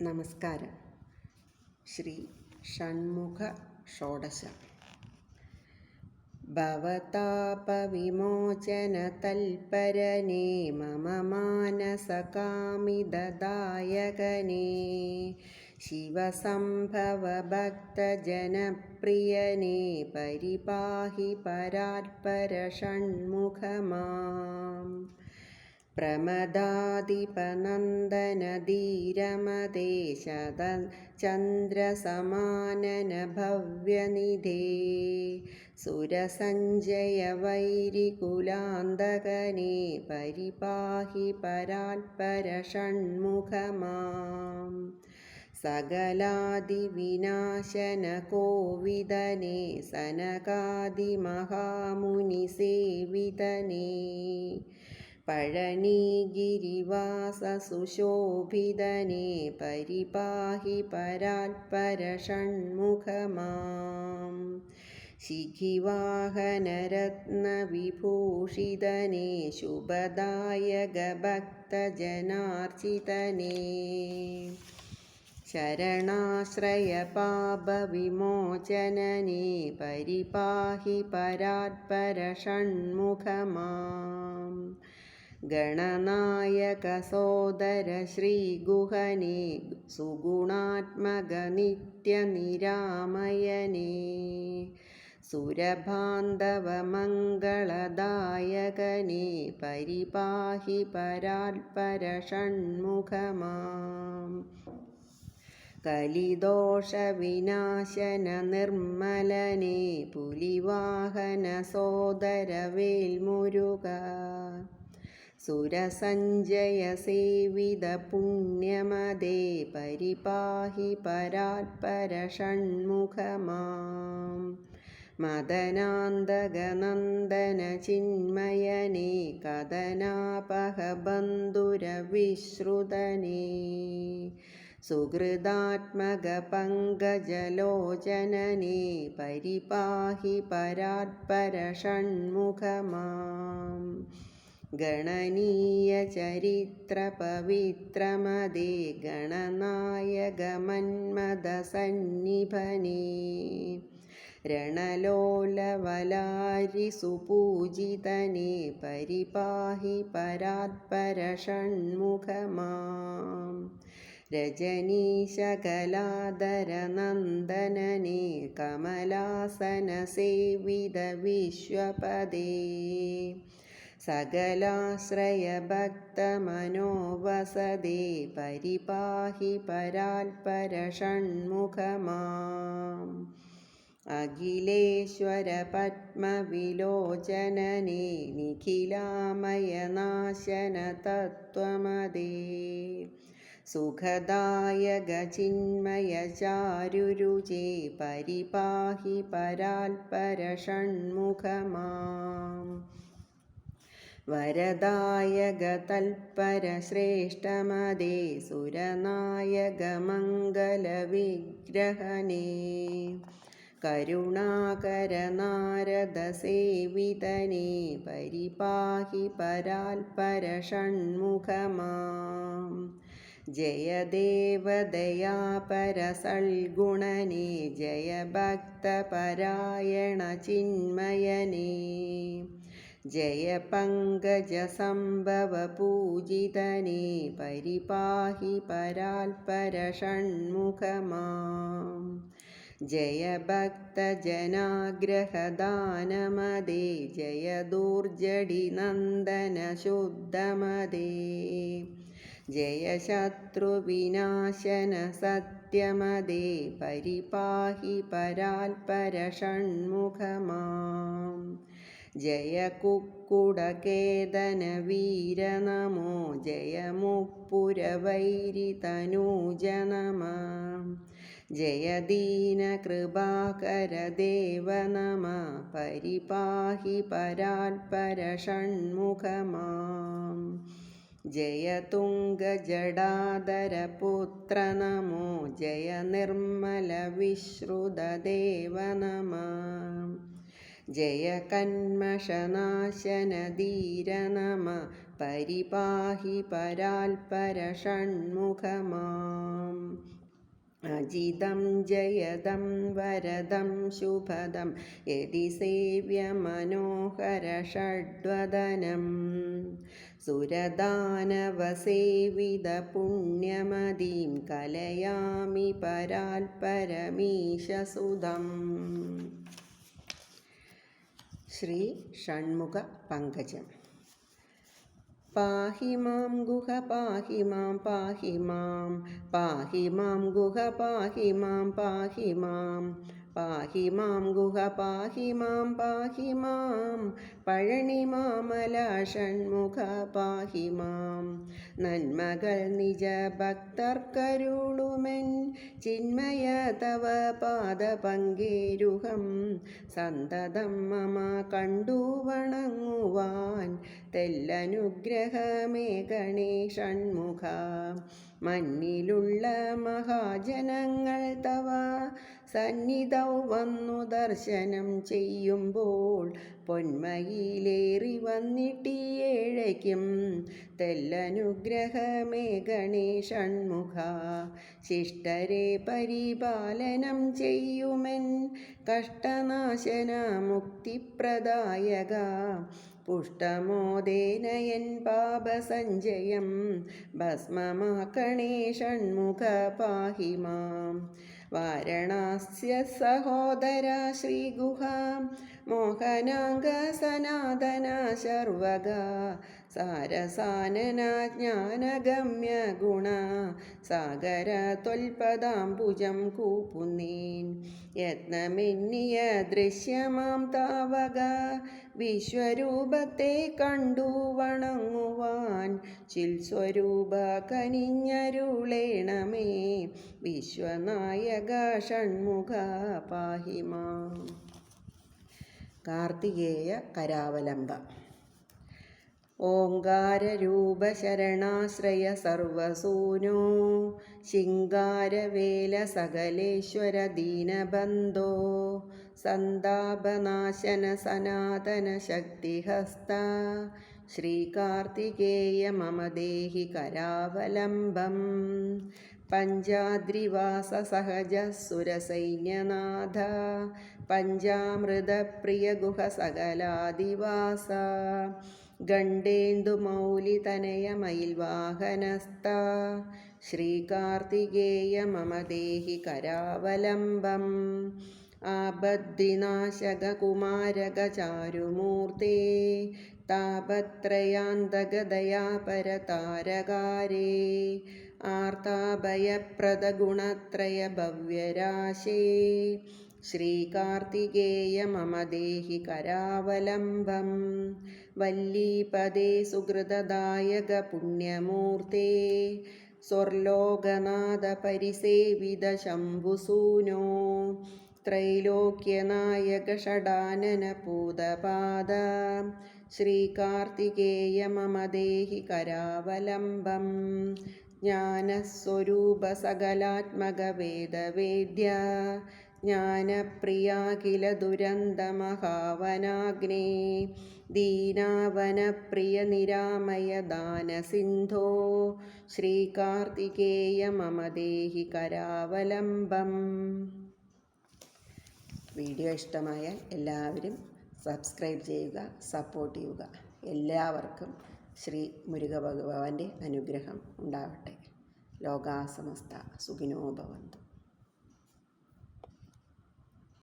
നമസ്കാരം. ശ്രീ ഷൺമുഖ ഷോഡശ. ഭവതാപവിമോചന തൽപരനേ മമ മാനസകാമിദദായകനേ ശിവസംഭവ ഭക്തജനപ്രിയനേ പരിപാഹി പരാത്പര ഷൺമുഖ മാം. പ്രമദാധിപനന്ദനധീരമതേ ശതചന്ദ്രസമാനന ഭവ്യനിധേ സുരസഞ്ജയ വൈരികുലാന്തകനേ പരിപാഹി പരാത്പര ഷൺമുഖ മാം. സകലാദിവിനാശന കോവിദനേ സനകാദിമഹാമുനിസേവിതനേ പഴനീഗിരിവാസ സുശോഭിതനേ പരിപാഹി പരാത്പര ഷൺമുഖ മാം. ശിഖിവാഹനരത്നവിഭൂഷിതനേ ശുഭദായക ഭക്തജനാർച്ചിതനേ ശരണാശ്രയ പാപവിമോചനനേ പരിപാഹി പരാത്പര ഷൺമുഖ മാം. ഗണനായക സോദര ശ്രീഗുഹനേ സുഗുണാത്മക നിത്യനിരാമയനേ സുരഭാന്ധവ മംഗളദായകനേ പരിപാഹി പരാത്പര ഷൺമുഖ മാം. കലിദോഷവിനാശന നിർമ്മലനേ പുലിവാഹന സോദര വേൽമുരുക സുരസഞ്ജയ സേവിത പുണ്യമതേ പരിപാഹി പരാത്പര ഷൺമുഖ മാം. മദനാന്തക നന്ദന ചിന്മയനേ കദനാപഹ ബന്ധുര വിശ്രുതനേ സുഹൃദാത്മക പങ്കജലോചനനേ പരിപാഹി പരാത്പര ഷൺമുഖ മാം. ഗണനീയ ചരിത്ര പവിത്രമതേ ഗണനായക മന്മദ സന്നിഭനേ രണലോലവലാരി സുപൂജിതനേ പരിപാഹി പരാത്പര ഷൺമുഖ മാം. രജനീശകലാധര നന്ദനനേ കമലാസന സേവിത വിശ്വപദേ സകലാശ്രയ ഭക്തമനോവസതേ പരിപാഹി പരാത്പര ഷൺമുഖ മാം. അഖിലേശ്വര പത്മവിലോചനനേ നിഖിലാമയ നാശന തത്വമതേ സുഖദായക ചിന്മയ ചാരുരുചേ പരിപാഹി പരാത്പര ഷൺമുഖ മാം. വരദായക തൽപര ശ്രേഷ്ഠമതേ സുരനായക മംഗല വിഗ്രഹനേ കരുണാകര നാരദ സേവിതനേ പരിപാഹി പരാത്പര ഷൺമുഖ മാം. ജയദേവദയാപര സൽഗുണനേ ജയ ഭക്തപരായണ ചിന്മയനേ ജയ പങ്കജ സംഭവ പൂജിതനേ പരിപാഹി പരാത്പര ഷൺമുഖ മാം. ജയ ഭക്തജനാഗ്രഹദാനമതേ ജയ ദുർജടി നന്ദന ശുദ്ധമതേ ജയ ശത്രുവിനാശന സത്യമതേ പരിപാഹി പരാത്പര ഷൺമുഖ മാം. ജയ കുക്കുടകേതന വീര നമോ ജയ മുപ്പുരവൈരി തനൂജ നമഃ ജയ ദീനകൃപാകര ദേവ നമഃ പരിപാഹി പരാത്പര ഷൺമുഖ മാം. ജയ തുംഗജടാധര പുത്ര നമോ ജയ നിർമ്മല വിശ്രുത ദേവ നമഃ ജയ കന്മഷനാശന ധീര നമഃ പരിപാഹി പരാൽപര ഷൺമുഖ മാം. ജിതം ജയദം വരദം ശുഭദം യതി സേവ്യമനോഹര ഷഡ്വദനം സുരദാനവസേവിത പുണ്യമതീം കലയാമി പരാൽപരമീശസുതം. ശ്രീ ഷൺമുഖ പങ്കജം. പാഹി മാം ഗുഹ പാഹി മാം പാഹി മാം, പാഹി മാം ഗുഹ പാഹി മാം പാഹി മാം, പാഹി മാം ഗുഹ പാഹി മാം പാഹി മാം, പഴനി മാമല ഷൺമുഖ പാഹി മാം. നന്മകൾ നിജ ഭക്തർക്കരുളുമെൻ ചിന്മയ തവ പാദപങ്കേരുഹം സന്തതം മമ കണ്ടു വണങ്ങുവാൻ തെല്ലനുഗ്രഹമേ ഗണേ ഷൺമുഖ. മന്നിലുള്ള മഹാജനങ്ങൾ തവ സന്നിധൗ വന്നു ദർശനം ചെയ്യുമ്പോൾ പൊന്മയിലേറി വന്നിട്ടിയേഴയ്ക്കും തെല്ലനുഗ്രഹമേ ഗണേ ഷൺമുഖ. ശിഷ്ടരെ പരിപാലനം ചെയ്യുമെൻ കഷ്ടനാശന മുക്തിപ്രദായക പുഷ്ടമോദേനയൻ പാപസഞ്ചയം ഭസ്മമാക്കണേ ഷൺമുഖ പാഹി മാം. വാരണാസ്യ സഹോദര ശ്രീഗുഹ മോഹനാംഗ സനാതന ശർവഗ സാരസാനന ജ്ഞാനഗമ്യ ഗുണ സാഗര ത്വൽപദാംബുജം കൂപ്പുന്നേൻ. യത്നമെന്നിയ ദൃശ്യമാം താവക വിശ്വരൂപത്തെ കണ്ടു വണങ്ങുവാൻ ചിൽസ്വരൂപ കനിഞ്ഞരുളേണമേ വിശ്വനായക ഷൺമുഖ പാഹി മാം. കാർത്തികേയ കരാവലംബം. ഓംകാരരൂപ ശരണാശ്രയ സർവസൂനോ ശിങ്കാരവേല സകലേശ്വര ദീനബന്ധോ സന്താപനാശന സനാതന ശക്തിഹസ്ത ശ്രീകാർത്തികേയ മമ ദേഹി കരാവലംബം. പഞ്ചാദ്രിവാസ സഹജ സുരസൈന്യനാഥ പഞ്ചാമൃതപ്രിയ ഗുഹ സകലാദിവാസ ഗണ്ഡേന്ദുമൗലിതനയ മയിൽവാഹനസ്ഥ ശ്രീകാർത്തികേയ മമ ദേഹി കരാവലംബം. ആപദ്വിനാശക കുമാരക ചാരുമൂർത്തേ താപത്രയാന്തക ദയാപര താരകാരേ ആർത്താഭയപ്രദ ഗുണത്രയ ഭവ്യരാശേ ശ്രീകാർത്തികേയ മമ ദേഹി കരാവലംബം. വല്ലീപദേ സുഹൃദദായക പുണ്യമൂർത്തേ സ്വർലോകനാഥ പരിസേവിത ശംഭുസൂനോ ത്രൈലോക്യനായക ഷഡാനന പൂതപാദ ശ്രീകാർത്തികേയ മമ ദേഹി കരാവലംബം. ജ്ഞാനസ്വരൂപ സകലാത്മക വേദവേദ്യ ജ്ഞാനപ്രിയാഖില ദുരന്ത മഹാവനാഗ്നേ ദീനാവനപ്രിയ നിരാമയ ദാനസിന്ധോ ശ്രീകാർത്തികേയ മമ ദേഹി കരാവലംബം. വീഡിയോ ഇഷ്ടമായാൽ എല്ലാവരും സബ്സ്ക്രൈബ് ചെയ്യുക, സപ്പോർട്ട് ചെയ്യുക. എല്ലാവർക്കും ശ്രീ മുരുക ഭഗവാന്റെ അനുഗ്രഹം ഉണ്ടാവട്ടെ. ലോകാ സമസ്ത സുഖിനോ ഭവന്തു.